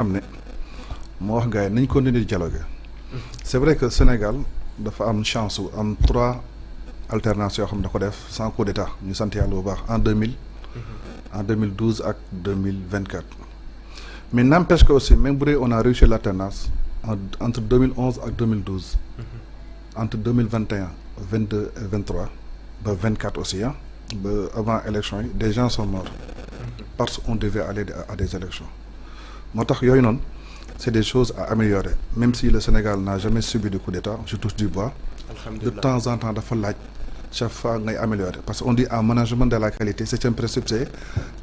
xam ne moo wax gars yi nañ continuer di dialoguer. C'est vrai que Sénégal dafa am chance su am 3 alternances yoo xam ne da ko def sans coup d'état ñu sant yàlla bu baax en 2000. en 2012 ak 2024. mais n'empêche que aussi même bu dee on a réussi l'alternance entre 2011 ak 2012. entre 2021 22 et 23 ba 24 aussi ah ba avant élection yi des gens sont morts. parce qu'on devait aller à des élections moo tax yooyu noonu c'est des choses à améliorer même si le Sénégal n'a jamais subi de coup d'état je touche du bois. De temps en temps dafa laaj chaque fois ngay améliorer parce que on dit en management de la qualité septième principe c'est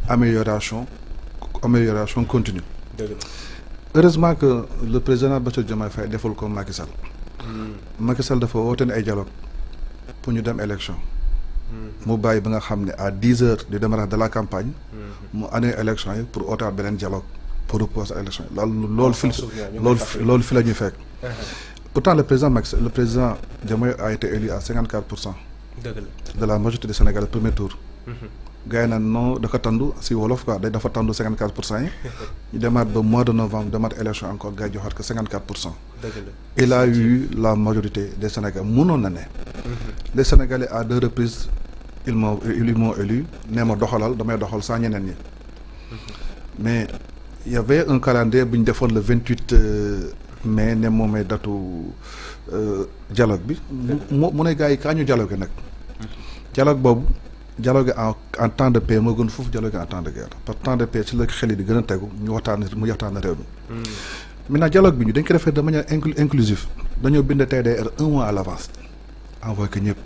amélioration continue. Heureusement que le président Bassirou Diomaye Faye deful comme Macky Sall. Macky Sall dafa woote ay dialogue pour ñu dem élection. mu bàyyi ba nga xam ne à 10 heures du démarrage de la campagne. mu année élection yi pour ootaat beneen dialogue pour repousser élection yi loolu fi la ñuy fekk. Pourtant le président Diomaye a été élu à 54%. de la majorité des Sénégalais premier tour. gars yi naan non dafa tandu si wolof quoi dafa tandu 54% yi. ñu demaat ba mois de novembre demaat élection encore gars yi joxaat que 54%. il a eu la majorité des Sénégalais mënoon na ne. les Sénégalais à 2 reprises ils m'ont élu nee ma doxalal damay doxal sans ñeneen ñi. mais il y avait un calendrier bu ñu defoon le 28 mai ne moom may datu dialogue bi. mu ne gars yi kaa ñu dialogue nag. dialogue boobu. dialogue en temps de paix moo gën foofu dialogue en temps de guerre parce que temps de paix ci la xel yi di gën a tegu ñu waxtaan réew mi. maintenant dialogue bi ñu dañ ko defee de manière inclusive dañoo bind TDR 1 mois à l'avance envoyé que ñëpp.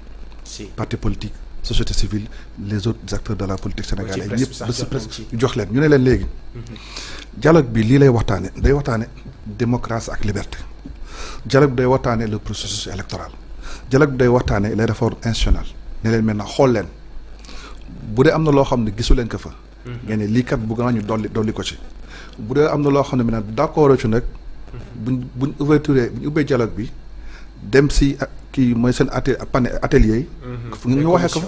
parti politique société civile les autres acteurs de la politique sénégalaise ñëpp ba si presque jox leen ñu ne leen léegi. dialogue bi lii lay waxtaane day waxtaane démocratie ak liberté. dialogue bi day waxtaane le processus électoral. dialogue bi day waxtaane les réformes institutionnelles ne leen maintenant xool leen. bu dee am na loo xam ne gisu leen ko fa. ngeen ne lii kat bëgg naa ñu dolli ko ci. bu dee am na loo xam ne maintenant d'accord ci nag. buñ ubbee dialogue bi dem si kii mooy seen atelier yi. ñu waxee ko fa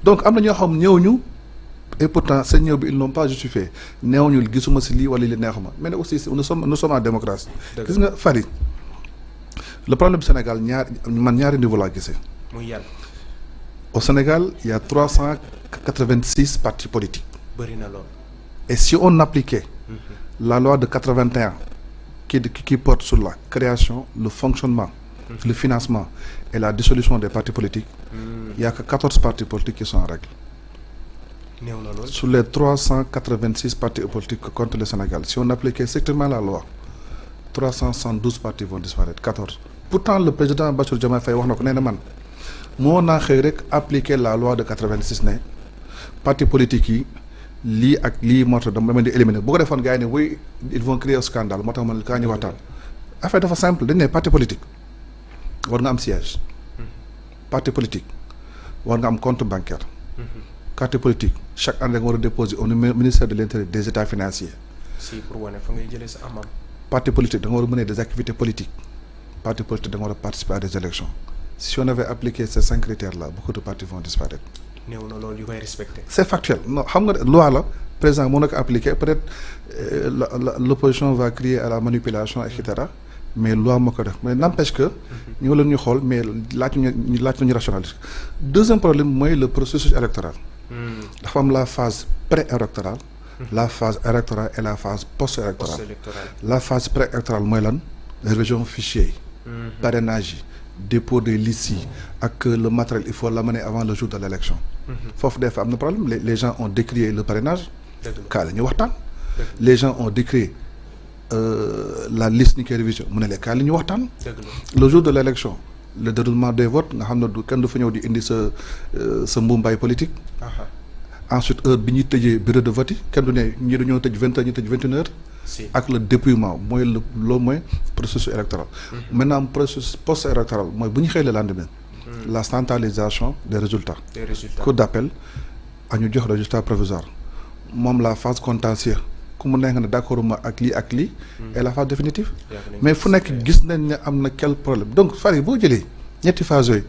donc am na ñoo xam ñëw ñu. et pourtant seen ñëw bi ils n'ont pas justifié neew ñu gisuma si lii wala li neexuma mais nag aussi nous sommes en démocratie. gis nga Fary le problème du Sénégal ñaari niveau laa gisee. muy yàlla. Au Sénégal, il y a 386 partis politiques. Et si on appliquait la loi de 81 qui porte sur la création, le fonctionnement, le financement et la dissolution des partis politiques, il n'y a que 14 partis politiques qui sont en règle. Sur les 386 partis politiques que compte le Sénégal, si on appliquait strictement la loi, 372 partis vont disparaître, 14. Pourtant, le président Bassirou Diomaye Faye wax na ko nee na man moo naa xëy rek appliquer la loi de 86 ne parti politique yi lii ak lii moo tax dama di éliminer bu ko defoon gars yi ne oui ils vont créer un scandale moo tax man kaa ñu waxtaan affaire dafa simple dañ ne parti politique war nga am siège parti politique war nga am compte bancaire parti politique chaque année nga war a déposer au ministère de l'Intérieur des états financiers. si pour wane fa ngay jëlee sa amam. parti politique da nga war a mener des activités politiques parti politique da nga war a participer à des élections. Si on avait appliqué ces 5 critères-là, beaucoup de partis vont disparaître. C'est factuel. Non, la loi, président, on a appliqué. Peut-être l'opposition va crier à la manipulation, etc. Mais la loi, mais n'empêche que nous avons mais la rationaliste. Deuxième problème, c'est le processus électoral. La phase pré-électorale, la phase électorale et la phase post-électorale. La phase pré-électorale, c'est la révision fichier, parrainage. Dépôt des listes avec le matériel il faut l'amener avant le jour de l'élection. Foofu des fois am na problème les gens ont décrié le parrainage. kaa la ñu waxtaan. les gens ont décrié la liste ni koy révision mu ne leen kaa la ñu waxtaan. le jour de l'élection le déroulement des votes nga xam ne du kenn du fa ñëw di indi sa mbumbaay politique. ensuite heure bi ñuy tëjee bureau de vote yi kenn du ne ñii dañoo tëj 20 heures ñi tëj 21 heures. ak le dépouillement mooy loolu mooy processus électoral. maintenant processus post électoral mooy bu ñu xëy le lendemain. la centralisation des résultats. cour d'appel a ñu jox résultat provisoire moom la phase contentieuse ku mu neex nga ne d'accord ma ak lii et la phase définitive. mais fu nekk gis nañ ne am na quel problème donc Fary boo jëlee ñetti phase yooyu.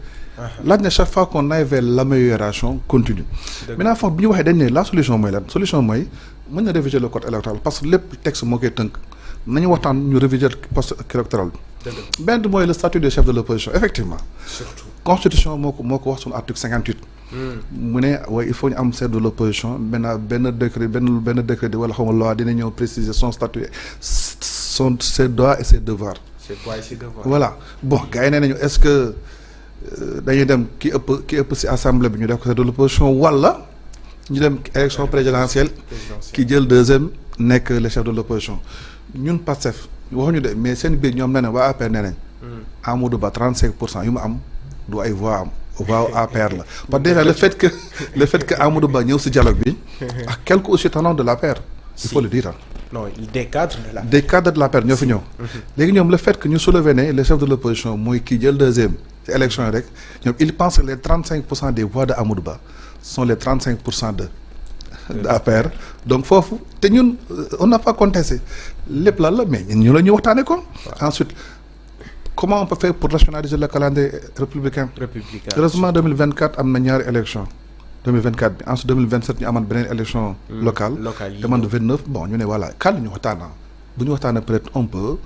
laaj na chaque fois qu'on aille vers l'amélioration continue. maintenant foofu bi ñu waxee dañ ne la solution mooy lan solution mooy mën na réviser le code électoral parce que lépp texte moo koy tënk nañu waxtaan ñu réviser poste électoral bi. benn mooy le statut de chef de l'opposition effectivement. surtout constitution moo ko wax suñu article 58. mu ne waaye il faut ñu am chef de l'opposition benn décret benn décret wala xaw ma loi dina ñëw préciser son statut ses droits et ses devoirs. voilà bon gars yi nee nañu est-ce que dañuy dem ki ëpp ci assemblée bi ñu def ko chef de l'opposition wala ñu dem élection présidentielle ki jël deuxième nekk le chef de l'opposition ñun Pastef waxuñu de mais seen biir ñoom nee nañ waa APR nee nañ Amadou Ba 35% yu mu am du ay voix am voix APR la parce que déjà le fait que Amadou Ba ñëw ci dialogue bi ak quelques aussi tenants de l'APR il faut le dire non des cadres de l'APR ñoo fi ñëw léegi ñoom le fait que ñu soulever ne le chef de l'opposition mooy kii jël deuxième ci élection yi rek ñoom ils pensent que les 35% des voix de Amadou Ba sont les 35% de APR donc foofu te ñun on n'a pas contesté lépp lan la mais ñu la ñu waxtaanee ko ensuite comment on peut faire pour rationaliser le calendrier républicain heureusement 2024 am na ñaari élection 2024 bi ensuite 2027 ñu amaat beneen élection locale demande 29 bon ñu ne voilà kàll ñu waxtaana bu ñu waxtaanee peut-être on peut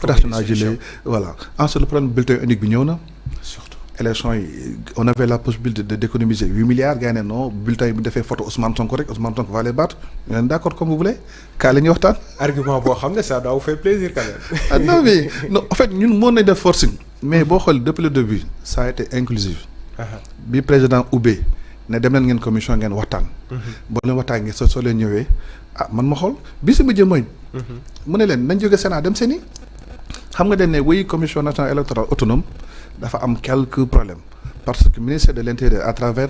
rationaliser voilà ensuite le problème bulletin unique bi ñëw na surtout élection yi on avait la possibilité d'économiser 8 milliards gars yi ne non bulletin yi bu defee photo Ousmane Sonko rek Ousmane Sonko va les battre ñu leen d'accord comme vous voulez kaa la ñuy waxtaan argument boo xam ne ça doit vous faire plaisir quand même non mais non en fait ñun mën nañ def forcing mais boo xool depuis le début ça a été inclusif bi président ubbee ne dem leen ngeen commission ngeen waxtaan boo leen waxtaan ngeen soo leen ñëwee man ma xool bi si mujjee mooy mu ne leen nañ jóge Sénat dem seeni xam nga dañ ne oui commission nationale électorale autonome dafa am quelques problèmes parce que ministère de l'intérieur à travers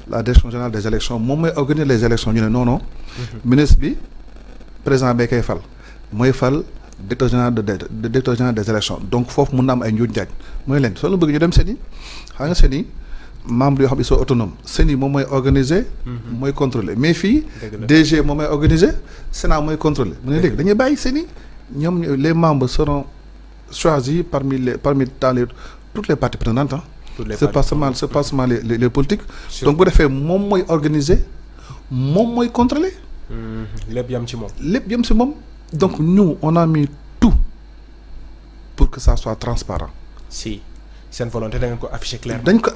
la direction générale des élections moom mooy organiser les élections ñu ne non ministre bi président bee koy fal mooy fal directeur général des élections donc foofu mun na am ay njuuj njaaj mooy leen soo la bëgg ñu dem seeni xam nga seeni membre yoo xam ne ils sont autonomes seeni moom mooy organiser mooy contrôler mais fii DG moom mooy organiser Sénat mooy contrôler mu ne léegi dañuy bàyyi seeni ñoom les membres seront choisis parmi toutes les parties prenantes c'est pas seulement les politiques donc bu defee moom mooy organiser moom mooy contrôler lépp yam ci moom donc nous on a mis tout pour que ça soit transparent si seen volonté da ngeen ko afficher clair dañ ko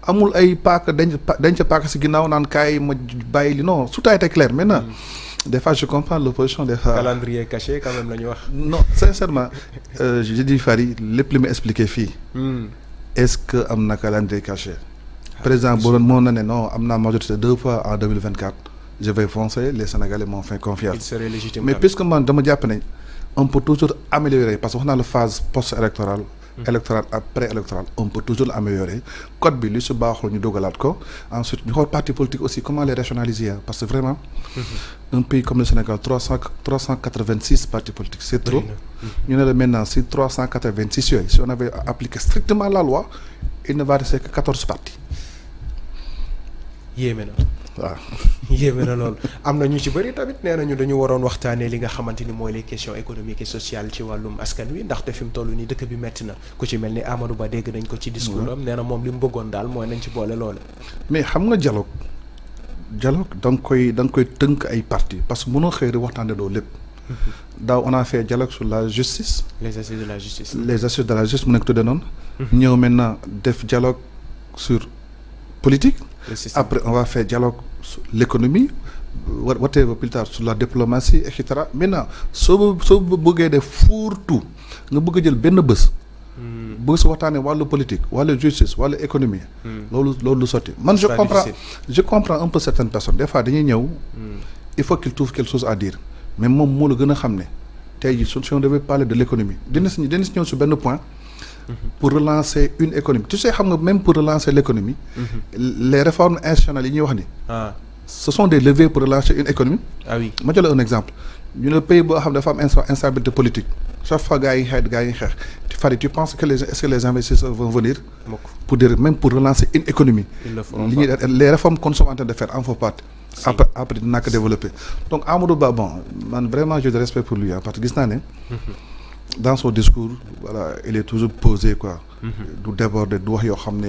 amul ay paaka denc paaka ci ginnaaw naan kaay ma bàyyi li non tout a été clair maintenant des fois je comprends l'opposition des fois calendrier caché quand même la ñu wax non sincèrement je dis Fary lépp li ma expliqué fii est-ce que am na calendrier caché président boo doon moo na ne non am naa majorité 2 fois en 2024 je vais foncer les Sénégalais m'ont fait confiance il serait légitime mais puisque man dama jàpp ne on peut toujours améliorer parce que wax naa la phase post-électorale électoral après électoral on peut toujours l'améliorer code bi li su baaxul ñu dogalaat ko ensuite ñu xool parti politique aussi comment les rationaliser parce que vraiment un pays comme le Sénégal 386 partis politiques c'est trop ñu ne la maintenant si 386 yooyu si on avait appliqué strictement la loi il ne va rester que 14 partis yéeme na waaw yéeme na loolu am na ñu ci bëri tamit nee nañu dañu waroon waxtaanee li nga xamante ni mooy les questions économiques et sociales ci wàllum askan wi ndaxte fi mu toll nii dëkk bi metti na ku ci mel ni Amadou Ba dégg nañ ko ci discours am nee na moom li mu bëggoon daal mooy nañ ci boole loole mais xam nga dialogue da nga koy tënk ay parties parce que mënoo xëy di waxtaanee doo lépp daaw on a fait dialogue sur la justice les assises de la justice mu nekk tudde noonu ñëw maintenant def dialogue sur politique après on va faire dialogue sur l'économie whatever plus tard sur la diplomatie et cetera maintenant soo bëggee def fourre-tout nga bëgg a jël benn bés bëgg si waxtaanee wàllu politique wàllu justice wàllu économie loolu du sotti man je comprends un peu certaines personnes des fois dañuy ñëw il faut qu'ils trouvent quelque chose à dire mais moom moo la gën a xam ne tey jii si on devait parler de l'économie dina si ñëw sur benn point pour relancer une économie tu sais xam nga même pour relancer l'économie les réformes institutionnelles yi ñuy wax ni ce sont des leviers pour relancer une économie ma jël un exemple ñu ne pays boo xam ne dafa am instabilité politique chaque fois gars yi xeex Fary tu penses que est-ce que les investisseurs vont venir pour dire même pour relancer une économie les réformes qu'on est en train de faire en font partie après dinaa ko développer donc Amadou Ba bon man vraiment j'ai de respect pour lui parce que gis naa ne dans son discours voilà il est toujours posé quoi du déborder du wax yoo xam ne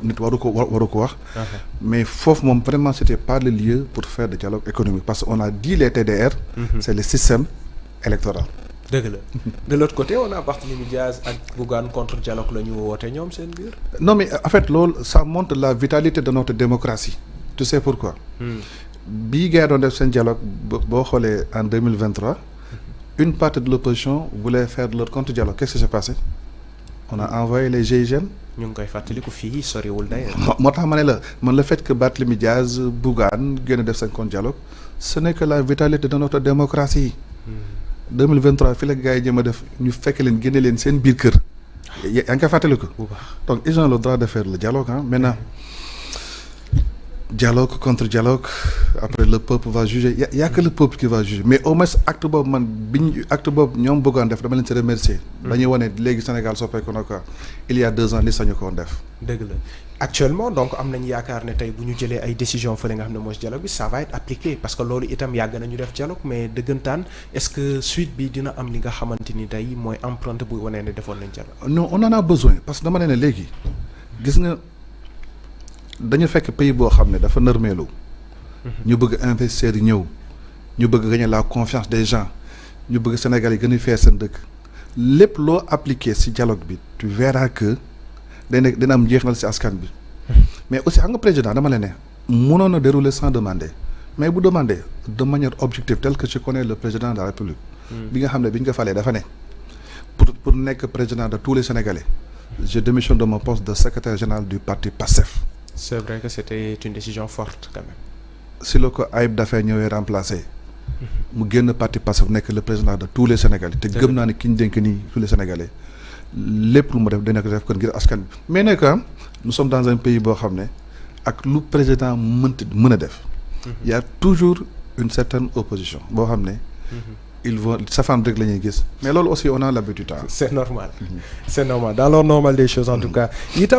nit waru ko wax mais foofu moom vraiment c'était pas le lieu pour faire de dialogue économique parce que on a dit les TDR c'est le système électoral. dëgg la de l'autre côté on a Barthélémy Diaz ak Bougane contre dialogue la ñu woote ñoom seen biir. non mais en fait loolu ça montre la vitalité de notre démocratie. tu sais pourquoi. bii gars yi doon def seen dialogue boo xoolee en 2023 une partie de l'opposition voulait faire de leur contre dialogue qu'est-ce qui s'est passé on a envoyé les GIGN. ñu ngi koy fàttaliku fii soriwul d'ailleurs. moo tax ma ne la man le fait que Barthélémy Diaz Bougane gën a def seen contre dialogue ce n'est que la vitalité de notre démocratie. 2023 fi la gars yi jëm a def ñu fekk leen génne leen seen biir kër. yaa ngi koy fàttaliku. bu baax donc ils ont le droit de faire le dialogue ah maintenant. dialogue contre dialogue après le peuple va juger y a que le peuple qui va juger mais au moins acte boobu man acte boobu ñoom bëggoon def dama leen si remercier. dañuy wane léegi Sénégal soppeeku na quoi il y a 2 ans ni sañu ko woon def. dëgg la actuellement donc am nañu yaakaar ne tey bu ñu jëlee ay décisions fële nga xam ne mooy dialogue bi ça va être appliqué parce que loolu itam yàgg nañu def dialogue mais dëggantaan est-ce que suite bi dina am li nga xamante ni tey mooy empreinte bu wane ne defoon nañ dialogue. non on en a besoin parce que dama ne léegi gis nga. dañu fekk pays boo xam ne dafa nërmeelu. ñu bëgg investir yi ñëw. ñu bëgg gagner la confiance des gens. ñu bëgg Sénégal yi gën a feer seen dëkk. lépp loo appliqué ci dialogue bi tu verras que dina am njeexal ci askan bi. mais aussi xam nga président dama la ne. mënoon a dérouler sans demander. mais bu demander de manière objective telle que je connais le président de la République. bi nga xam ne bi ñu ko falee dafa ne. pour nekk président de tous les Sénégalais. je démissionne de mon poste de secrétaire général du parti PASTEF. c'est vrai que c'était une décision forte quand même. si la ko Ayib Daffé ñëwee remplacer. mu génn parti Pastef nekk le président de tous les Sénégalais. te gëm naa ne ki ñu dénk nii tous les Sénégalais lépp lu mu def dina ko def kon ngir askan bi. mais nag nous sommes dans un pays boo xam ne ak lu président mën a def. y a toujours une certaine opposition boo xam ne. ils vont safaan rek la ñuy gis mais loolu aussi on a l'habitude. c'est normal. c'est normal dans l'ordre normal des choses en tout cas.